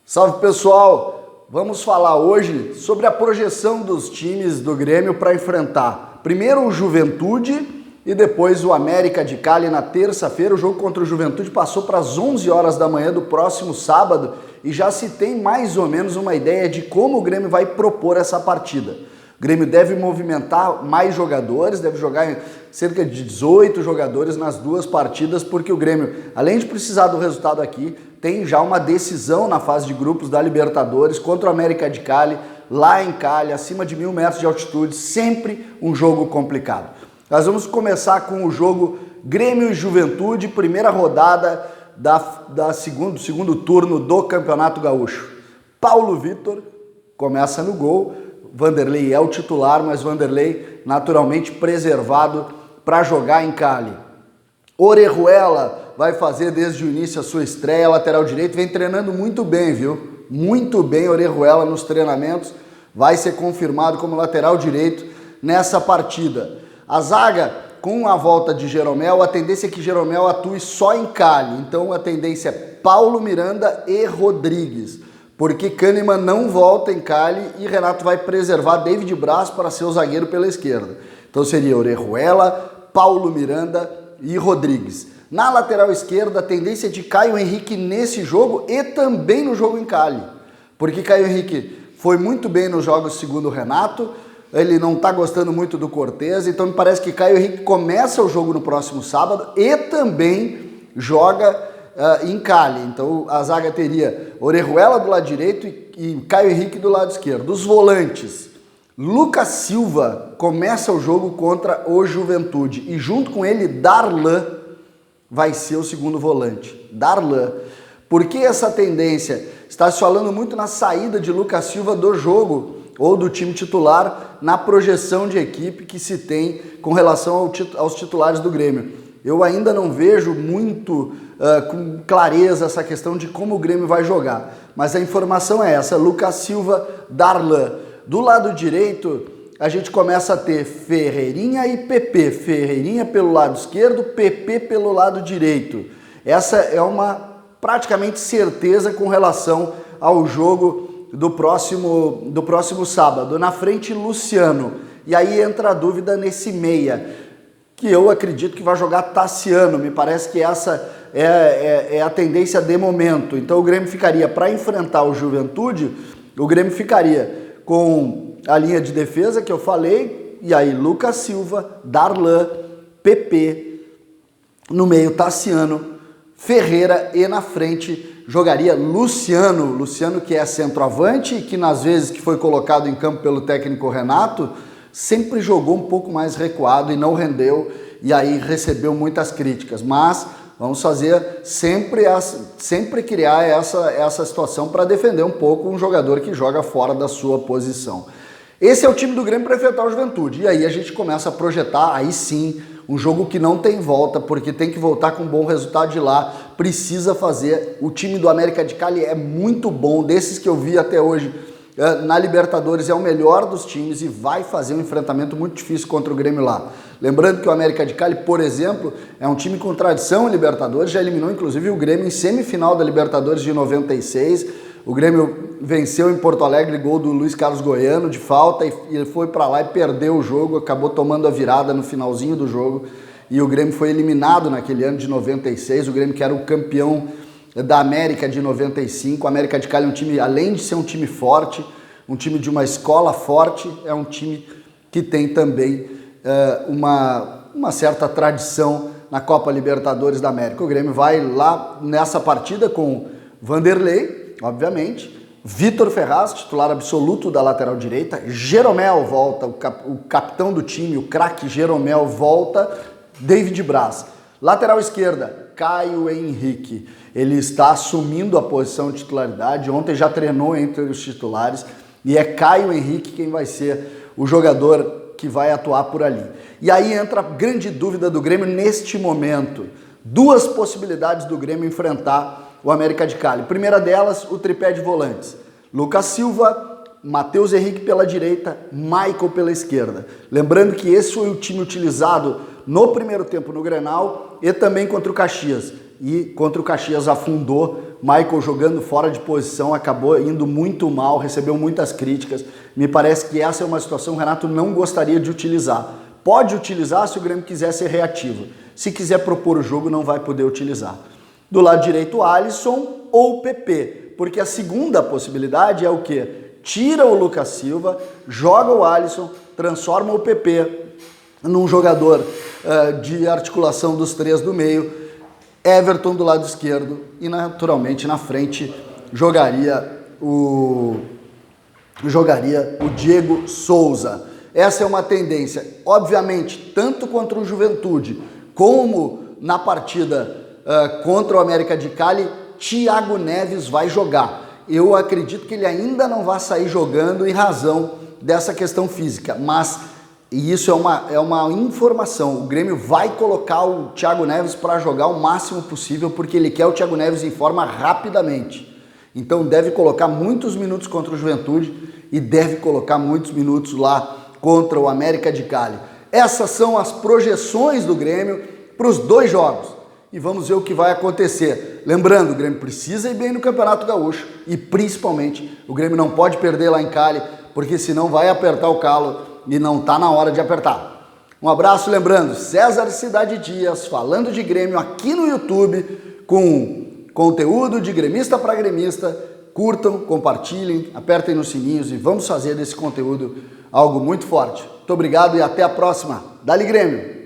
Salve pessoal! Vamos falar hoje sobre a projeção dos times do Grêmio para enfrentar primeiro o Juventude e depois o América de Cali na terça-feira. O jogo contra o Juventude passou para as 11 horas da manhã do próximo sábado e já se tem mais ou menos uma ideia de como o Grêmio vai propor essa partida. O Grêmio deve movimentar mais jogadores, deve jogar cerca de 18 jogadores nas duas partidas, porque o Grêmio, além de precisar do resultado aqui, tem já uma decisão na fase de grupos da Libertadores contra o América de Cali, lá em Cali, acima de 1.000 metros de altitude, sempre um jogo complicado. Nós vamos começar com o jogo Grêmio e Juventude, primeira rodada do segundo turno do Campeonato Gaúcho. Paulo Vitor começa no gol. Vanderlei é o titular, mas Vanderlei naturalmente preservado para jogar em Cali. Orejuela vai fazer desde o início a sua estreia, lateral direito, vem treinando muito bem, viu? Muito bem Orejuela nos treinamentos, vai ser confirmado como lateral direito nessa partida. A zaga, com a volta de Jeromel, a tendência é que Jeromel atue só em Cali, então a tendência é Paulo Miranda e Rodrigues, porque Kahneman não volta em Cali e Renato vai preservar David Braz para ser o zagueiro pela esquerda. Então seria Orejuela, Paulo Miranda e Rodrigues. Na lateral esquerda, a tendência é de Caio Henrique nesse jogo e também no jogo em Cali, porque Caio Henrique foi muito bem nos jogos segundo o Renato, ele não está gostando muito do Cortez, então me parece que Caio Henrique começa o jogo no próximo sábado e também joga em Cali. Então a zaga teria Orejuela do lado direito e Caio Henrique do lado esquerdo. Os volantes, Lucas Silva começa o jogo contra o Juventude e junto com ele Darlan vai ser o segundo volante. Darlan. Por que essa tendência? Está se falando muito na saída de Lucas Silva do jogo ou do time titular na projeção de equipe que se tem com relação aos titulares do Grêmio. Eu ainda não vejo muito com clareza essa questão de como o Grêmio vai jogar, mas a informação é essa, Lucas Silva, Darlan. Do lado direito, a gente começa a ter Ferreirinha e PP, Ferreirinha pelo lado esquerdo, PP pelo lado direito. Essa é uma praticamente certeza com relação ao jogo do próximo sábado. Na frente, Luciano, e aí entra a dúvida nesse meia, que eu acredito que vai jogar Tassiano, me parece que essa é a tendência de momento. Então o Grêmio ficaria, para enfrentar o Juventude, o Grêmio ficaria com a linha de defesa que eu falei, e aí Lucas Silva, Darlan, PP, no meio Tassiano, Ferreira e na frente jogaria Luciano que é centroavante e que nas vezes que foi colocado em campo pelo técnico Renato, sempre jogou um pouco mais recuado e não rendeu, e aí recebeu muitas críticas, mas vamos fazer sempre criar essa situação para defender um pouco um jogador que joga fora da sua posição. Esse é o time do Grêmio para enfrentar o Juventude, e aí a gente começa a projetar, aí sim, um jogo que não tem volta, porque tem que voltar com um bom resultado de lá, precisa fazer. O time do América de Cali é muito bom, desses que eu vi até hoje na Libertadores, é o melhor dos times e vai fazer um enfrentamento muito difícil contra o Grêmio lá. Lembrando que o América de Cali, por exemplo, é um time com tradição em Libertadores, já eliminou inclusive o Grêmio em semifinal da Libertadores de 96, o Grêmio venceu em Porto Alegre, gol do Luiz Carlos Goiano de falta, e ele foi para lá e perdeu o jogo, acabou tomando a virada no finalzinho do jogo, e o Grêmio foi eliminado naquele ano de 96, o Grêmio que era o campeão da América de 95, o América de Cali é um time, além de ser um time forte, um time de uma escola forte, é um time que tem também uma certa tradição na Copa Libertadores da América. O Grêmio vai lá nessa partida com Vanderlei, obviamente, Vitor Ferraz, titular absoluto da lateral direita, Jeromel volta, o capitão do time, o craque Jeromel volta, David Braz. Lateral esquerda, Caio Henrique. Ele está assumindo a posição de titularidade, ontem já treinou entre os titulares, e é Caio Henrique quem vai ser o jogador que vai atuar por ali. E aí entra a grande dúvida do Grêmio neste momento. Duas possibilidades do Grêmio enfrentar o América de Cali. Primeira delas, o tripé de volantes. Lucas Silva, Matheus Henrique pela direita, Michael pela esquerda. Lembrando que esse foi o time utilizado no primeiro tempo no Grenal e também contra o Caxias. E contra o Caxias afundou Michael jogando fora de posição, acabou indo muito mal, recebeu muitas críticas. Me parece que essa é uma situação que o Renato não gostaria de utilizar. Pode utilizar se o Grêmio quiser ser reativo. Se quiser propor o jogo, não vai poder utilizar. Do lado direito, Alisson ou PP, porque a segunda possibilidade é o quê? Tira o Lucas Silva, joga o Alisson, transforma o PP num jogador de articulação dos três do meio, Everton do lado esquerdo e naturalmente na frente jogaria o Diego Souza. Essa é uma tendência, obviamente, tanto contra o Juventude como na partida contra o América de Cali, Thiago Neves vai jogar. Eu acredito que ele ainda não vai sair jogando em razão dessa questão física, mas isso é uma informação. O Grêmio vai colocar o Thiago Neves para jogar o máximo possível, porque ele quer o Thiago Neves em forma rapidamente. Então deve colocar muitos minutos contra o Juventude e deve colocar muitos minutos lá contra o América de Cali. Essas são as projeções do Grêmio para os dois jogos. E vamos ver o que vai acontecer. Lembrando, o Grêmio precisa ir bem no Campeonato Gaúcho e principalmente o Grêmio não pode perder lá em Cali, porque senão vai apertar o calo e não está na hora de apertar. Um abraço, lembrando, César Cidade Dias falando de Grêmio aqui no YouTube com conteúdo de gremista para gremista. Curtam, compartilhem, apertem nos sininhos e vamos fazer desse conteúdo algo muito forte. Muito obrigado e até a próxima. Dali Grêmio!